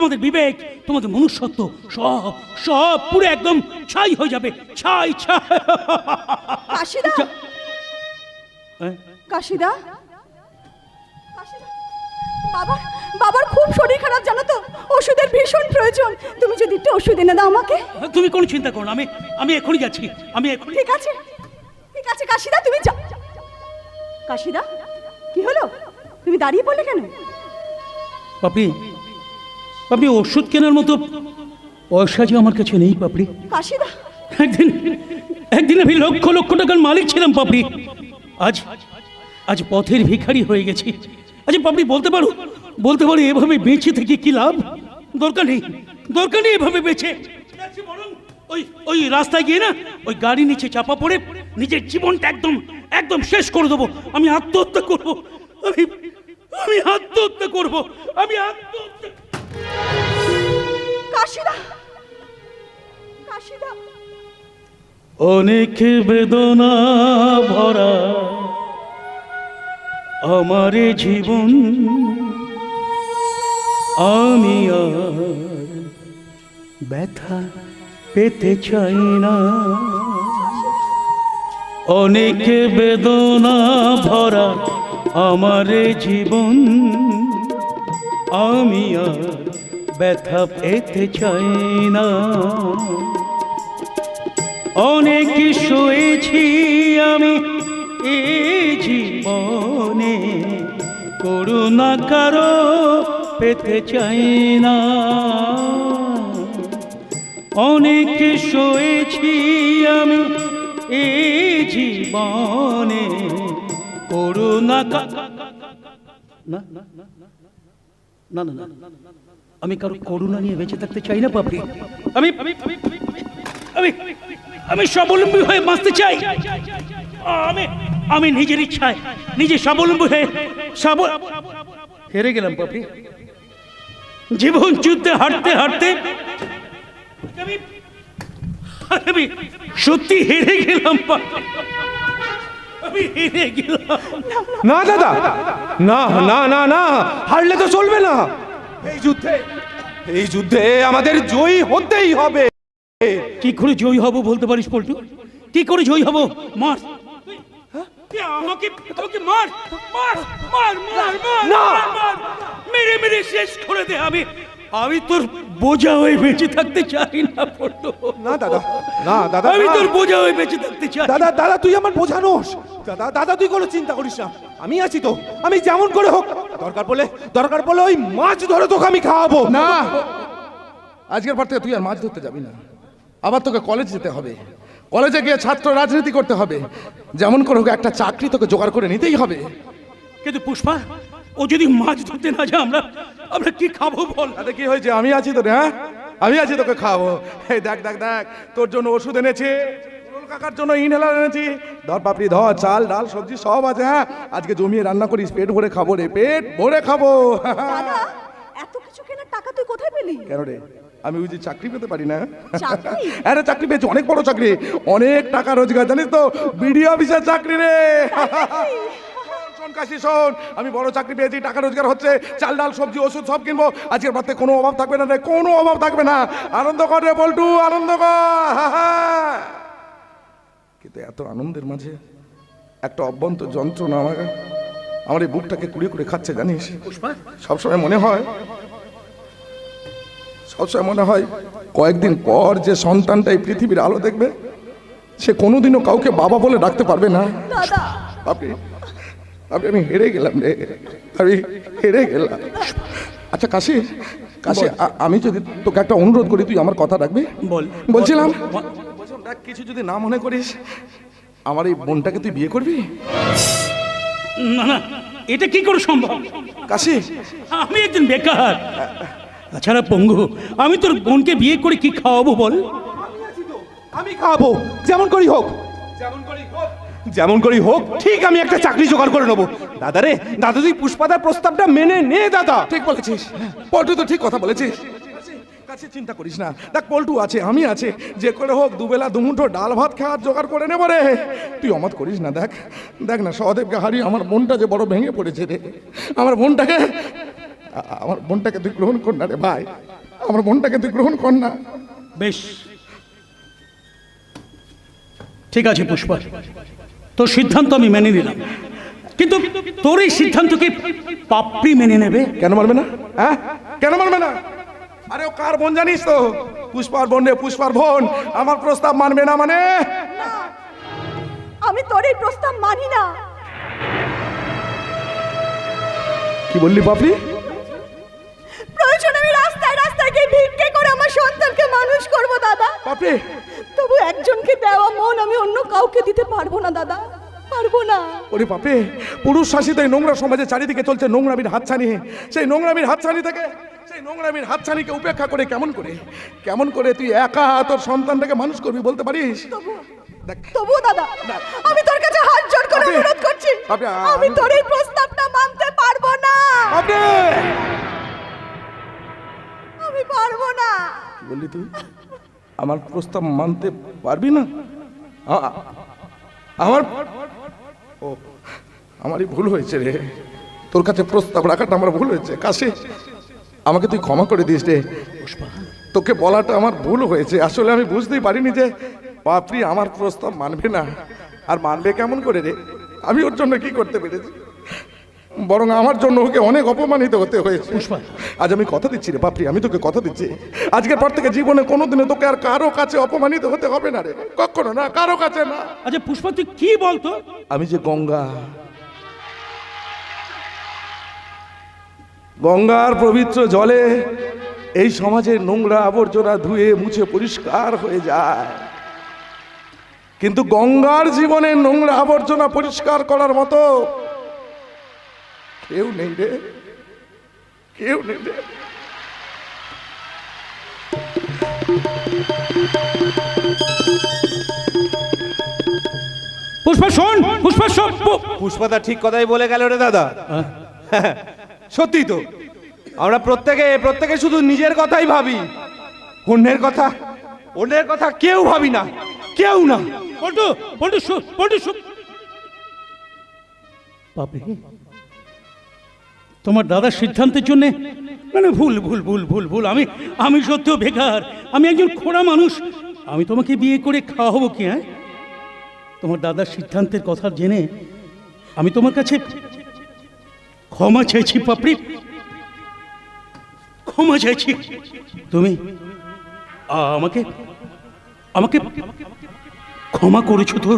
তোমাদের বিবেক, তোমাদের মনুষ্যত্ব সব সব পুরো একদম ছাই হয়ে যাবে। ছাই ছাই। কাশিদা, কাশিদা, বাবার বাবার খুব শরীর খারাপ জানো তো, ওষুধের ভীষণ প্রয়োজন। তুমি যদি একটু ওষুধ এনে দাও আমাকে। তুমি কোনো চিন্তা করো না, আমি এখনই যাচ্ছি। আমি এখনই। ঠিক আছে ঠিক আছে কাশিদা, তুমি যাও। কাশিদা, কি হলো? তুমি দাঁড়িয়ে পড়লে কেন? পাপড়ি, পাপড়ি, ওষুধ কেনার মতো পয়সা যে আমার কাছে নেই পাপড়ি। কাশিদা, একদিন আমি লক্ষ লক্ষ টাকার মালিক ছিলাম পাপড়ি। আজ পথের ভিখারি হয়ে গেছি। আচ্ছা পাপড়ি, বলতে পারো এভাবে বেঁচে থেকে কি লাভ? দরকার নেই এভাবে বেঁচে। ওই রাস্তায় গিয়ে না ওই গাড়ি নিচে চাপা পড়ে নিজের জীবনটা একদম শেষ করে দেবো। আমি আত্মহত্যা করব। আমি আত্মহত্যা করব। আমি আত্মহত্যা। কাশিদা, কাশিদা, অনেক বেদনা ভরা আমার জীবন, আমি আর ব্যথা পেতে চাই না। অনেক বেদনা ভরা আমার জীবন, আমি আর ব্যথা পেতে চাই না। অনেক সয়েছি আমি এই জীবনে, করুণা কারো পেতে চাই না। অনেক সয়েছি আমি এই জীবনে, করুণা না না না না, আমি কারো করুণা নিয়ে বেঁচে থাকতে চাই না পাপড়ি। আমি আমি স্বাবলম্বী হয়ে বাঁচতে চাই। আমি নিজের ইচ্ছায় নিজে স্বাবলম্বী হয়ে হেরে গেলাম পাপড়ি। জীবন যুদ্ধে হাঁটতে হাঁটতে আমি সত্যি হেরে গেলাম। আমি হেরে গেলাম। না দাদা, না না না না, হারলে তো চলবে না। এই যুদ্ধে আমাদের জয়ী হতেই হবে। কি করে জয়ী হব বলতে পারিস পল্টু? কি করে জয়ী হব? মার আমাকে, মার মার মার মার মার, মেরে মেরে শেষ করে দে। আমি তোর বোঝা হয়ে বেঁচে থাকতে চাই না পল্টু। না দাদা, না দাদা, আমি তোর বোঝা হয়ে বেঁচে থাকতে চাই। দাদা তুই আমার বোঝা নোস। দাদা তুই কোনো চিন্তা করিস না, আমি আছি তো। আমি যেমন করে হোক দরকার পড়লে ওই মাছ ধরে তোকে আমি খাওয়াবো। না, আজকের পর থেকে তুই আর মাছ ধরতে যাবি না। আবার তোকে কলেজ যেতে হবে। কলেজে গিয়ে ছাত্র রাজনীতি করতে হবে। যেমন করে হোক একটা চাকরি তোকে জোগাড় করে নিতেই হবে। কিন্তু পুষ্পা, ও যদি মাছ ধরতে না যায় আমরা কি খাবো বল? তাতে কি হয়েছে? আমি আছি তো, হ্যাঁ আমি আছি, তোকে খাওয়াবো। এই দেখ দেখ দেখ, তোর জন্য ওষুধ এনেছি, কাকার জন্য ইনহেলার এনেছি। ধর পাপড়ি, ধর চাল ডাল সবজি সব আছে। হ্যাঁ, আজকে জমিয়ে রান্না করিস, পেট ভরে খাবো রে, পেট ভরে খাবো। দাদা, এত কিছু কেনার টাকা তুই কোথায় পেলি? কেন রে, আমি ওই যে চাকরি পেতে পারি না? চাকরি? আরে চাকরি পেয়েছি, অনেক বড় চাকরি, অনেক টাকা রোজগার, জানিস তো, বিডিও অফিসার চাকরি রে। শোন কাশি শোন, আমি বড় চাকরি পেয়েছি, টাকা রোজগার হচ্ছে, চাল ডাল সবজি ওষুধ সব কিনবো। আজকের বাড়িতে কোনো অভাব থাকবে না রে, কোনো অভাব থাকবে না। আনন্দ কর রে বল্টু, আনন্দ কর। কিন্তু এত আনন্দের মাঝে একটা অভ্যন্তর যন্ত্রণা আমার এই বুকটাকে কুড়ে কুড়ে খাচ্ছে, জানিস? সবসময় মনে হয় কয়েকদিন পর যে সন্তানটা এই পৃথিবীর আলো দেখবে, সে কোনোদিনও কাউকে বাবা বলে ডাকতে পারবে না। আমি হেরে গেলাম রে, আমি হেরে গেলাম। আচ্ছা কাশি, আমি যদি তোকে একটা অনুরোধ করি, তুই আমার কথা রাখবি? বলছিলাম দেখ, কিছু যদি না মনে করিস, আমার এই বোনটাকে তুই বিয়ে করবি? না না, এটা কি করে সম্ভব? কাশি, আমি একজন বেকার, তাছাড়া পঙ্গু। আমি তোর বোনকে বিয়ে করে কি খাওয়াবো বল? আমি খাওয়াবো, যেমন করি হোক ঠিক আমি একটা চাকরি জোগাড় করে নেবো। দাদা রে, দাদা তুই পুষ্পাদার প্রস্তাবটা মেনে নে। দাদা ঠিক বলেছিস, পল্টু তো ঠিক কথা বলেছিস। কাছে চিন্তা করিস না, দেখ পল্টু আছে, আমি আছে, যে করে হোক দুবেলা দুমুঠো ডাল ভাত খাওয়ার জোগাড় করে নেবো রে। তুই অমত করিস না। দেখ না, সহদেবকে হারিয়ে আমার মনটা যে বড় ভেঙে পড়েছে রে। আমার বোনটাকে আমার বোনটাকে তুই গ্রহণ কর না রে ভাই, আমার বোনটাকে তুই গ্রহণ কর না। বেশ, ঠিক আছে পুষ্পা, তোর সিদ্ধান্ত আমি মেনে নিলাম, কিন্তু তোর এই সিদ্ধান্তকে পাপড়ি মেনে নেবে? কেন মানবে না? হ্যাঁ, কেন মানবে না? আরে ও কার বোন জানিস তো? পুষ্পার বোন রে, পুষ্পার বোন। আমার প্রস্তাব মানবে না মানে? আমি তোর এই প্রস্তাব মানি না। কি বললি পাপড়ি? প্রয়োজন আমি রাস্তায় রাস্তায় গিয়ে ভিক্ষে করে আমার সন্তানকে মানুষ করব দাদা, পাপড়ি তবু একজনকে দেওয়া মন আমি অন্য কাউকে দিতে পারবো না দাদা, পারবো না। ওরে বাপরে, পুরুষ শাসিত এই নোংরা সমাজে চারিদিকে চলছে নোংরামির হাতছানি। সেই নোংরামির হাতছানি থেকে, সেই নোংরামির হাতছানিকে উপেক্ষা করে কেমন করে তুই একা তোর সন্তানটাকে মানুষ করবি বলতে পারিস? তবু দাদা, আমি তোর কাছে হাত জোড় করে আপনি- অনুরোধ করছি, আপনি- আমি তোর এই প্রস্তাবটা মানতে পারবো না, বাপরে! আমি পারবো না। কি বললি তুই? আমার প্রস্তাব মানতে পারবি না? আমার ও আমারই ভুল হয়েছে রে, তোর কাছে প্রস্তাব রাখাটা আমার ভুল হয়েছে। কাশি, আমাকে তুই ক্ষমা করে দিস রে। তোকে বলাটা আমার ভুল হয়েছে, আসলে আমি বুঝতেই পারিনি যে পাপড়ি আমার প্রস্তাব মানবে না। আর মানবে কেমন করে রে? আমি ওর জন্য কি করতে পেরেছি? বরং আমার জন্য ওকে অনেক অপমানিত হতে হয়েছে। আজ আমি কথা দিচ্ছি রে পাপড়ি, আমি তোকে কথা দিচ্ছি, আজকের পর থেকে জীবনে কোনোদিনও তোকে আর কারো কাছে অপমানিত হতে হবে না রে, কখনো না, কারো কাছে না। আচ্ছা পুষ্পা, তুই কি বলতো? আমি যে গঙ্গার পবিত্র জলে এই সমাজের নোংরা আবর্জনা ধুয়ে মুছে পরিষ্কার হয়ে যায়, কিন্তু গঙ্গার জীবনের নোংরা আবর্জনা পরিষ্কার করার মতো কেউ নেই রে, কেউ নেই রে। পুষ্পা শোন, পুষ্পা শোন। পুষ্পাদা ঠিক কথাই বলে গেল রে দাদা। সত্যি তো, আমরা প্রত্যেকে শুধু নিজের কথাই ভাবি, অন্যের কথা কেউ ভাবি না, কেউ না। পল্টু, পল্টু শোন, পল্টু শোন। পাপড়ি, তোমার দাদার সিদ্ধান্তের জন্য মানে ভুল ভুল ভুল ভুল ভুল আমি সত্যিও বেকার, আমি একজন খোড়া মানুষ, আমি তোমাকে বিয়ে করে খাওয়াবো কি? হ্যাঁ, তোমার দাদার সিদ্ধান্তের কথা জেনে আমি তোমার কাছে ক্ষমা চাইছি পাপড়ি, ক্ষমা চাইছি। তুমি আমাকে আমাকে ক্ষমা করেছো তো?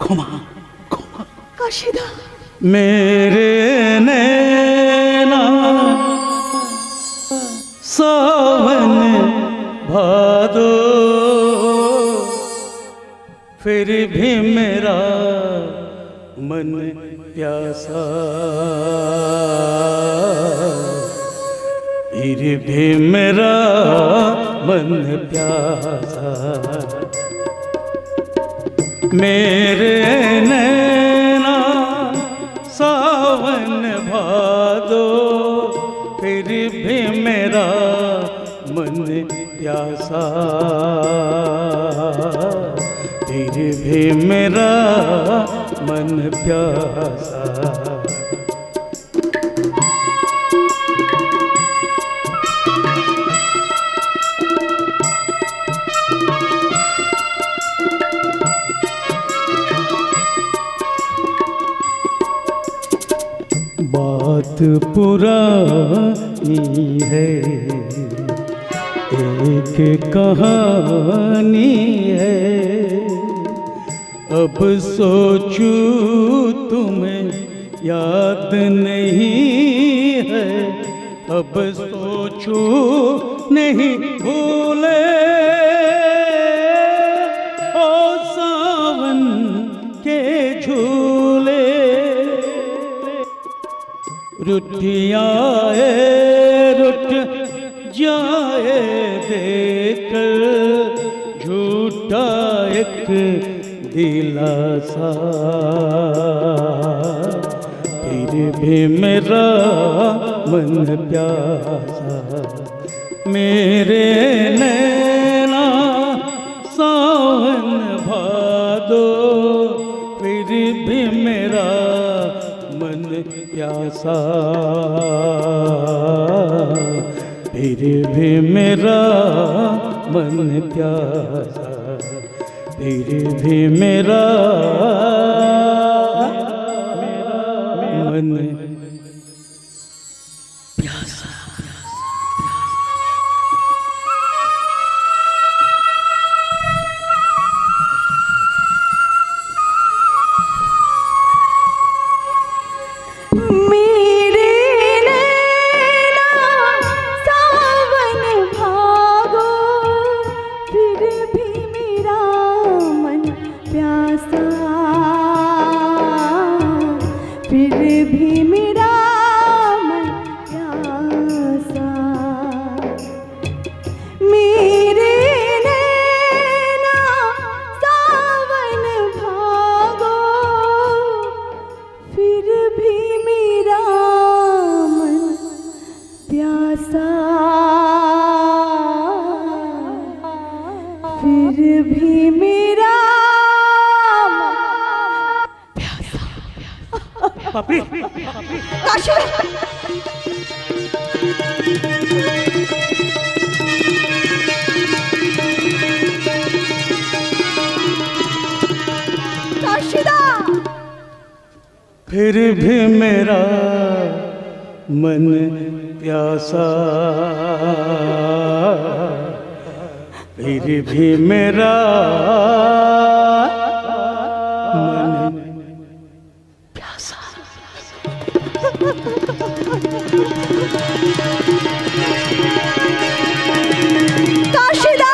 ক্ষমা, ক্ষমা। কাশিদা, मेरे नैना सावन भादो, फिर भी मेरा मन प्यासा, फिर भी मेरा मन प्यासा, मेरे नैना सावन भादो, फिर भी मेरा मन प्यासा, फिर भी मेरा मन प्यासा। बात पुरानी है, एक कहानी है, अब सोचूं तुम्हें याद नहीं है, अब सोचूं नहीं भूले, ओ सावन के झूले, रुठियाए रुठ जाए देखकर झूठा एक दिलासा, फिर भी मेरा मन प्यासा, मेरे नैना सावन भादो, फिर भी मेरा मन प्यासा। भी मेरा मन प्यासा, फिर भी मेरा मन प्यासा। मेरे नैना सावन भागो, फिर भी मेरा मन प्यासा, फिर भी मेरा मन प्यासा। मेरे नैना सावन भागो, फिर भी मेरा मन प्यासा, फिर भी मेरा मन प्यासा। पापड़ी काशी, काशीदा, फिर भी मेरा मन प्यासा, फिर भी मेरा मन प्यासा। কাশিদা,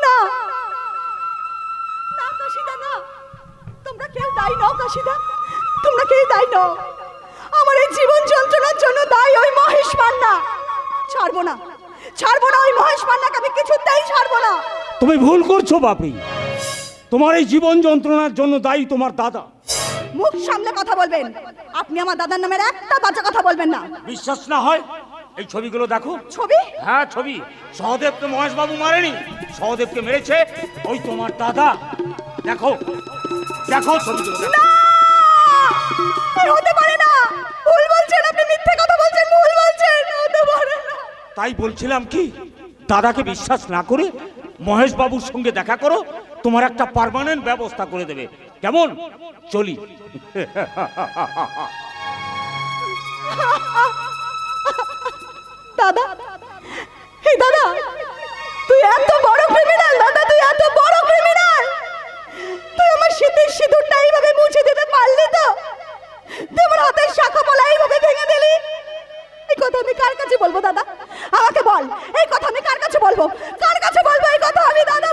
না না কাশিদা, না, তোমরা কেউ দায়ী নও কাশিদা, তোমরা কেউ দায়ী নও। আমার এই জীবন যন্ত্রণার জন্য দায়ী ওই মহেশ পান্না। ছাড়বো না, ছাড়বো না, ওই মহেশ পান্নাকে আমি কিছুতেই ছাড়বো না। তুমি ভুল করছো বাপি, তোমার এই জীবন যন্ত্রণার জন্য দায়ী তোমার দাদা। মুখ সামলে কথা বলবেন, আপনি আমার দাদার নামের একটা বাজে কথা বলবেন না। বিশ্বাস না হয় এই ছবিগুলো দেখো। ছবি? হ্যাঁ ছবি। সহদেবকে মহেশবাবু মারেনি, সহদেবকে মেরেছে ওই তোমার দাদা। দেখো দেখো ছবিগুলো দেখো। এ হতে পারে না, ভুল বলছেন আপনি, মিথ্যে কথা বলছেন, ভুল বলছেন, হতে পারে না। তাই বলছিলাম কি, দাদাকে বিশ্বাস না করে মহেশবাবুর সঙ্গে দেখা করো, তোমার একটা পার্মানেন্ট ব্যবস্থা করে দেবে। কেমন? চলি। দাদা, এই দাদা, তুই এত বড় ক্রিমিনাল, দাদা তুই এত বড় ক্রিমিনাল, তুই আমার শীতের সিঁদুরটা এইভাবে মুছে দিতে পারলি তো? তুই আমার হাতের শাখা পলা এইভাবে ভেঙে দিলি। এই কথা আমি কার কাছে বলবো দাদা? আমাকে বল, এই কথা আমি কার কাছে বলবো? কার কাছে বলবো এই কথা আমি দাদা?